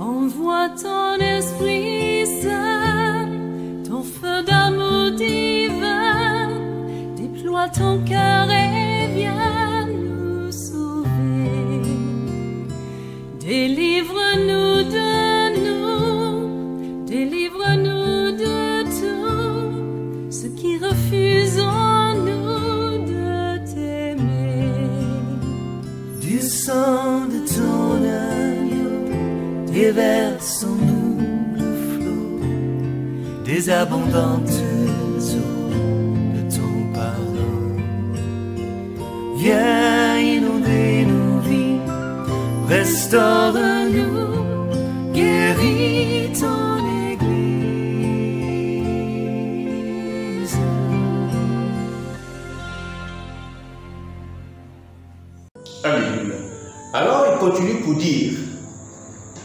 Envoie ton Esprit Saint, ton feu d'amour divin, déploie ton cœur et viens nous sauver. Délivre-nous délivre-nous de tout, ce qui refuse en nous de t'aimer. Du sang de ton agneau, déversons-nous le flot des abondantes eaux de ton pardon. Viens inonder nos vies, restaure-nous, guéris ton Église. Alléluia. Alors il continue pour dire: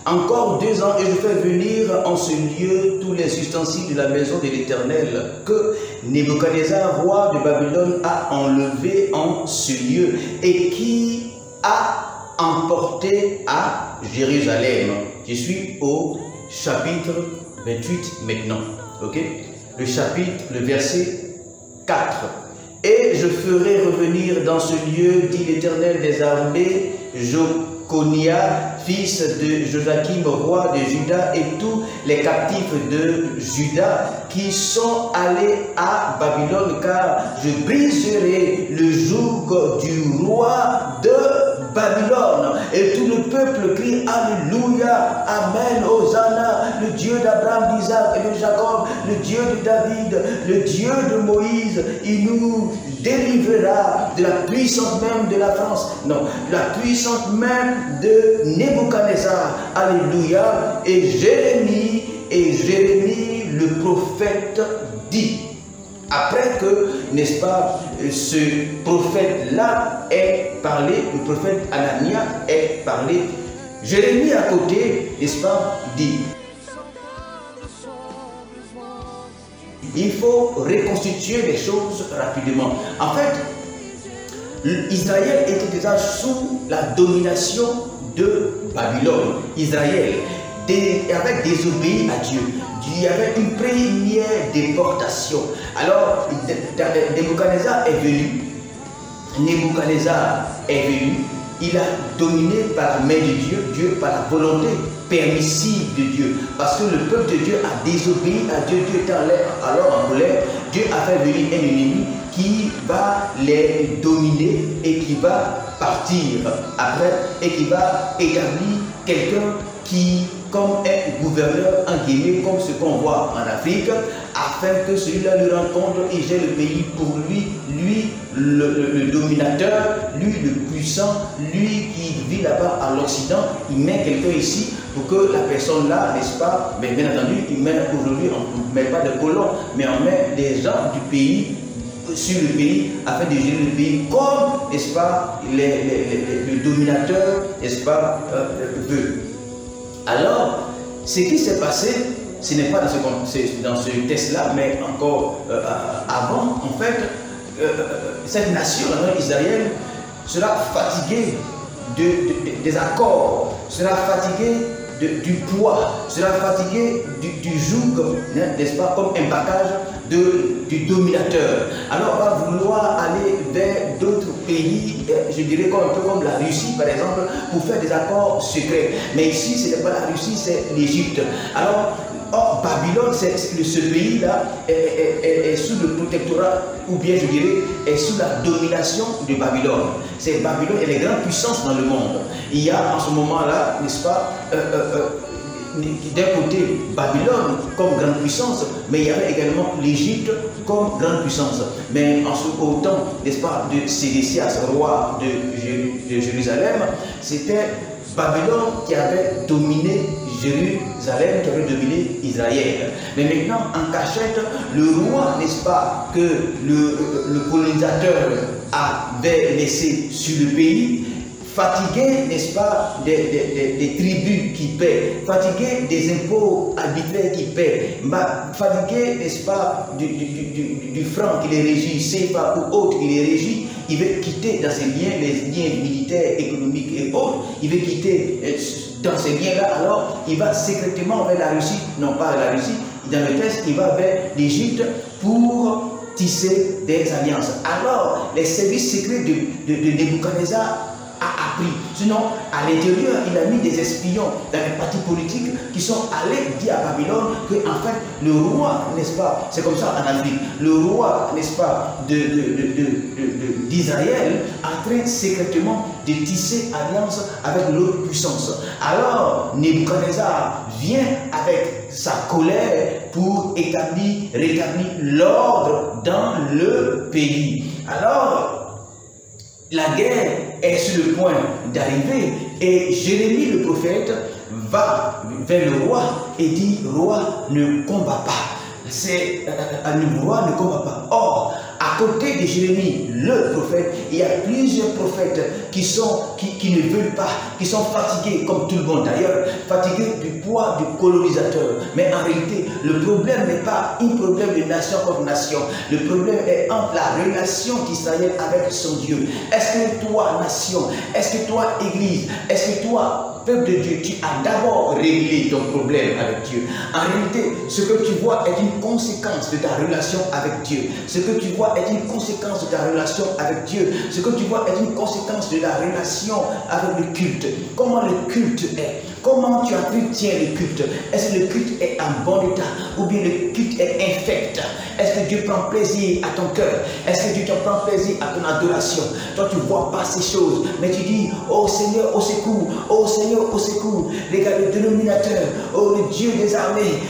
encore 2 ans et je fais venir en ce lieu tous les ustensiles de la maison de l'Éternel que Nebuchadnezzar, roi de Babylone, a enlevé en ce lieu et qui a emporté à Jérusalem. Je suis au chapitre 28 maintenant. Ok? Le chapitre, le verset 4. Et je ferai revenir dans ce lieu, dit l'Éternel des armées, Joconia, fils de Joachim, roi de Juda, et tous les captifs de Juda qui sont allés à Babylone, car je briserai le joug du roi de Babylone. Et tout le peuple crie Alléluia, Amen, Hosanna, le Dieu d'Abraham, d'Isaac et de Jacob, le Dieu de David, le Dieu de Moïse, il nous délivrera de la puissance même de la France, non, la puissance même de Nebuchadnezzar. Alléluia. Et Jérémie le prophète dit, après que, n'est-ce pas, ce prophète-là ait parlé, le prophète Anania ait parlé, Jérémie à côté, n'est-ce pas, dit, il faut reconstituer les choses rapidement. En fait, Israël était déjà sous la domination de Babylone. Israël avait désobéi à Dieu. Il y avait une première déportation. Alors, Nebuchadnezzar est venu. Il a dominé par la main de Dieu, par la volonté permissive de Dieu. Parce que le peuple de Dieu a désobéi à Dieu. Dieu était alors en colère. Dieu a fait venir un ennemi qui va les dominer et qui va partir après et qui va établir quelqu'un qui, comme un gouverneur en Guinée, comme ce qu'on voit en Afrique, afin que celui-là le rencontre et gère le pays pour lui, le dominateur, lui le puissant, lui qui vit là-bas à l'Occident, il met quelqu'un ici pour que la personne là, n'est-ce pas, mais bien entendu, il met aujourd'hui, on ne met pas de colons, mais on met des gens du pays sur le pays afin de gérer le pays comme, n'est-ce pas, le dominateur, n'est-ce pas, veut. Alors, ce qui s'est passé, ce n'est pas dans ce texte-là, mais encore avant, en fait, cette nation, Israël, sera fatiguée des accords, sera fatiguée du poids, sera fatiguée du joug, n'est-ce pas, comme un bagage du dominateur. Alors on va vouloir aller vers d'autres pays, je dirais un peu comme la Russie par exemple, pour faire des accords secrets. Mais ici, ce n'est pas la Russie, c'est l'Égypte. Alors, Babylone, ce pays-là est sous le protectorat, ou bien je dirais, est sous la domination de Babylone. C'est Babylone et les grandes puissances dans le monde. Il y a en ce moment-là, n'est-ce pas, d'un côté Babylone comme grande puissance, mais il y avait également l'Égypte comme grande puissance. Mais en ce temps, n'est-ce pas, de Sédécias, roi de Jérusalem, c'était Babylone qui avait dominé Jérusalem, qui avait dominé Israël. Mais maintenant, en cachette, le roi, n'est-ce pas, que le colonisateur avait laissé sur le pays, fatigué, n'est-ce pas, des tribus qui paient, fatigué des impôts arbitraires qui paient, fatigué, n'est-ce pas, du franc qui les régit, CFA ou autre qui les régit, Il veut quitter dans ces liens, les liens militaires, économiques et autres. Il veut quitter dans ces liens-là. Alors, il va secrètement vers la Russie, non pas vers la Russie, dans le texte, il va vers l'Égypte pour tisser des alliances. Alors, les services secrets de Nebuchadnezzar a appris. Sinon, à l'intérieur, il a mis des espions dans les partis politiques qui sont allés dire à Babylone que, en fait, le roi, n'est-ce pas, c'est comme ça en Afrique, le roi, n'est-ce pas, d'Israël, en train secrètement de tisser alliance avec l'autre puissance. Alors, Nebuchadnezzar vient avec sa colère pour rétablir l'ordre dans le pays. Alors, la guerre est sur le point d'arriver et Jérémie le prophète va vers le roi et dit: roi, ne combat pas. Le roi ne combat pas. Or, à côté de Jérémie le prophète, il y a plusieurs prophètes qui ne veulent pas, qui sont fatigués, comme tout le monde d'ailleurs, fatigués du poids du colonisateur. Mais en réalité, le problème n'est pas un problème de nation contre nation. Le problème est entre la relation d'Israël avec son Dieu. Est-ce que toi, nation, est-ce que toi, église, est-ce que toi, peuple de Dieu, tu as d'abord réglé ton problème avec Dieu? En réalité, ce que tu vois est une conséquence de ta relation avec Dieu. Ce que tu vois est une conséquence de ta relation avec Dieu. Ce que tu vois est une conséquence de la relation avec le culte. Comment le culte est? Comment tu entretiens le culte? Est-ce que le culte est en bon état ou bien le culte est infect? Est-ce que Dieu prend plaisir à ton cœur? Est-ce que Dieu te prend plaisir à ton adoration? Toi, tu ne vois pas ces choses, mais tu dis: oh Seigneur, au secours, oh Seigneur, au secours. Regarde le dénominateur, oh le Dieu des armées,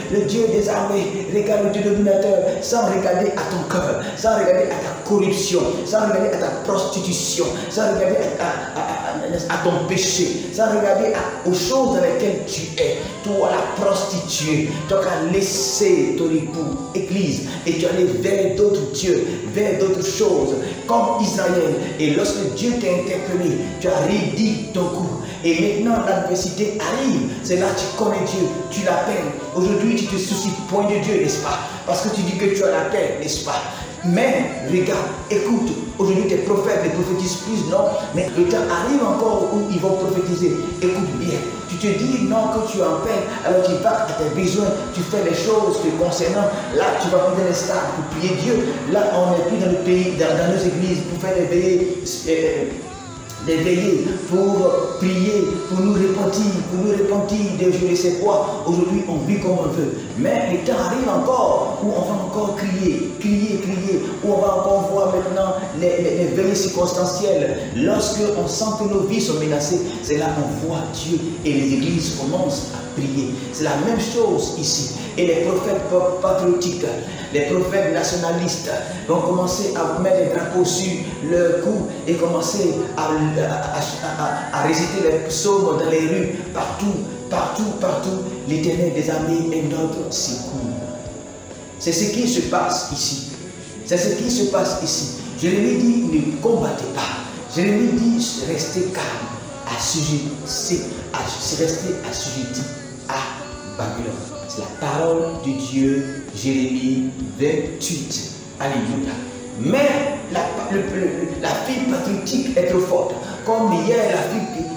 regarde le dénominateur, sans regarder à ton cœur, sans regarder à ta corruption, sans regarder à ta prostitution, sans regarder à ton péché, sans regarder aux choses dans lesquelles tu es. Toi, la prostituée, tu as laissé ton époux, église, et tu es allé vers d'autres dieux, vers d'autres choses, comme Israël. Et lorsque Dieu t'a interpellé, tu as rédit ton coup. Et maintenant, l'adversité arrive. C'est là que tu connais Dieu, tu l'appelles. Aujourd'hui, tu te soucies point de Dieu, n'est-ce pas? Parce que tu dis que tu as la paix, n'est-ce pas? Mais regarde, écoute, aujourd'hui tes prophètes ne prophétisent plus, non, mais le temps arrive encore où ils vont prophétiser. Écoute bien, tu te dis non que tu es en paix, alors tu vas à tes besoins, tu fais les choses te concernant. Là, tu vas prendre les stars pour prier Dieu. Là, on n'est plus dans le pays, dans nos églises, pour faire des veillées, pour prier, pour nous repentir de je ne sais quoi. Aujourd'hui, on vit comme on veut. Mais le temps arrive encore où on va encore crier, où on va encore voir maintenant les veillées circonstancielles. Lorsque on sent que nos vies sont menacées, c'est là qu'on voit Dieu et les églises commencent à prier. C'est la même chose ici. Et les prophètes patriotiques, les prophètes nationalistes vont commencer à mettre des drapeaux sur leur cou et commencer à réciter les psaumes dans les rues, partout. L'Éternel des armées est notre secours. C'est ce qui se passe ici. Jérémie dit: ne combattez pas. Jérémie dit: restez calme, restez assujetti à Babylone. C'est la parole de Dieu, Jérémie 28. Alléluia. Mais la fibre patriotique est trop forte. Comme hier,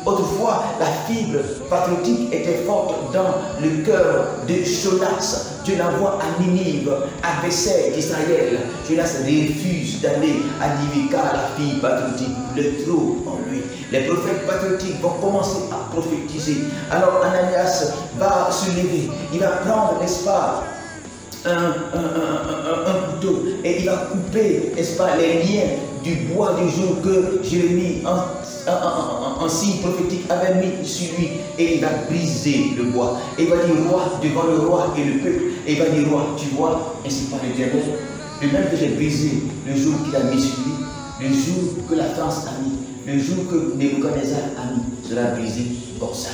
autrefois, la fibre patriotique était forte dans le cœur de Jonas. Dieu l'envoie à Ninive, adversaire d'Israël. Jonas refuse d'aller à Ninive car la fibre patriotique le trouve en lui. Les prophètes patriotiques vont commencer à prophétiser. Alors Ananias va se lever, il va prendre, n'est-ce pas, un couteau et il va couper, n'est-ce pas, les liens du bois du jour que Jérémie en signe prophétique avait mis sur lui, et il va briser le bois et il va dire: roi, devant le roi et le peuple, et il va dire: roi, tu vois, ainsi par l'Éternel, le même que j'ai brisé le jour qu'il a mis sur lui, le jour que la France a mis, le jour que Nebuchadnezzar a mis, sera brisé comme ça.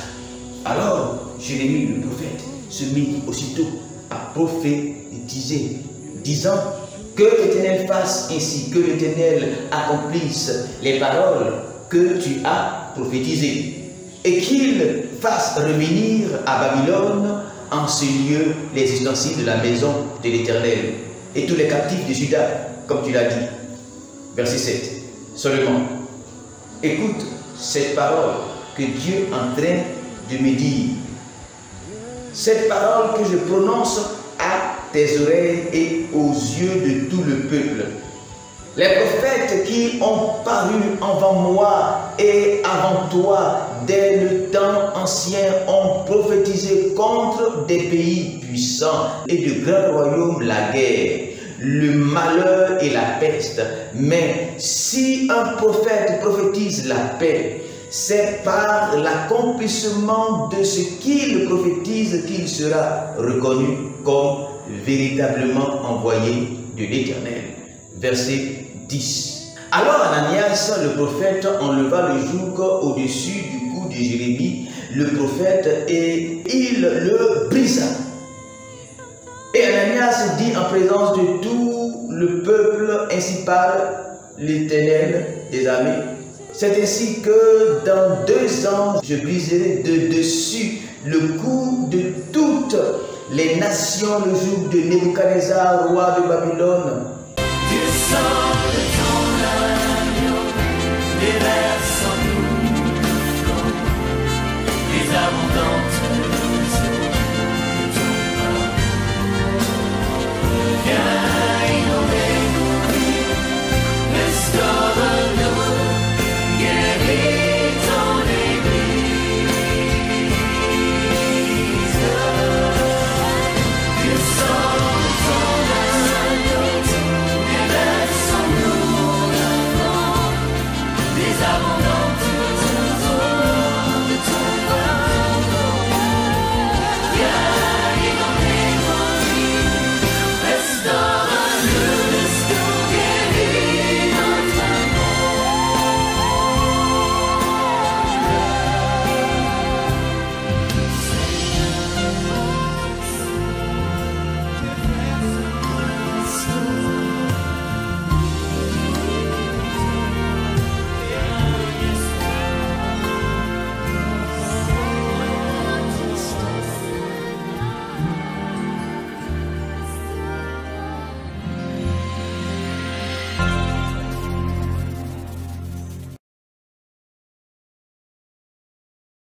Alors Jérémie le prophète se mit aussitôt à prophétiser, disant: que l'Éternel fasse ainsi, que l'Éternel accomplisse les paroles que tu as prophétisées, et qu'il fasse revenir à Babylone en ce lieu les ustensiles de la maison de l'Éternel et tous les captifs de Juda, comme tu l'as dit. Verset 7. seulement. Écoute cette parole que Dieu est en train de me dire. Cette parole que je prononce à tes oreilles et aux yeux de tout le peuple. Les prophètes qui ont paru avant moi et avant toi dès le temps ancien ont prophétisé contre des pays puissants et de grands royaumes la guerre, le malheur et la peste. Mais si un prophète prophétise la paix, c'est par l'accomplissement de ce qu'il prophétise qu'il sera reconnu comme véritablement envoyé de l'Éternel. Verset 10. Alors Ananias, le prophète, enleva le joug au-dessus du cou de Jérémie, le prophète, et il le brisa. Et Ananias dit en présence de tout le peuple, ainsi parle l'Éternel des armées. C'est ainsi que dans 2 ans, je briserai de dessus le cou de toutes les nations le joug de Nebuchadnezzar, roi de Babylone. Du sang de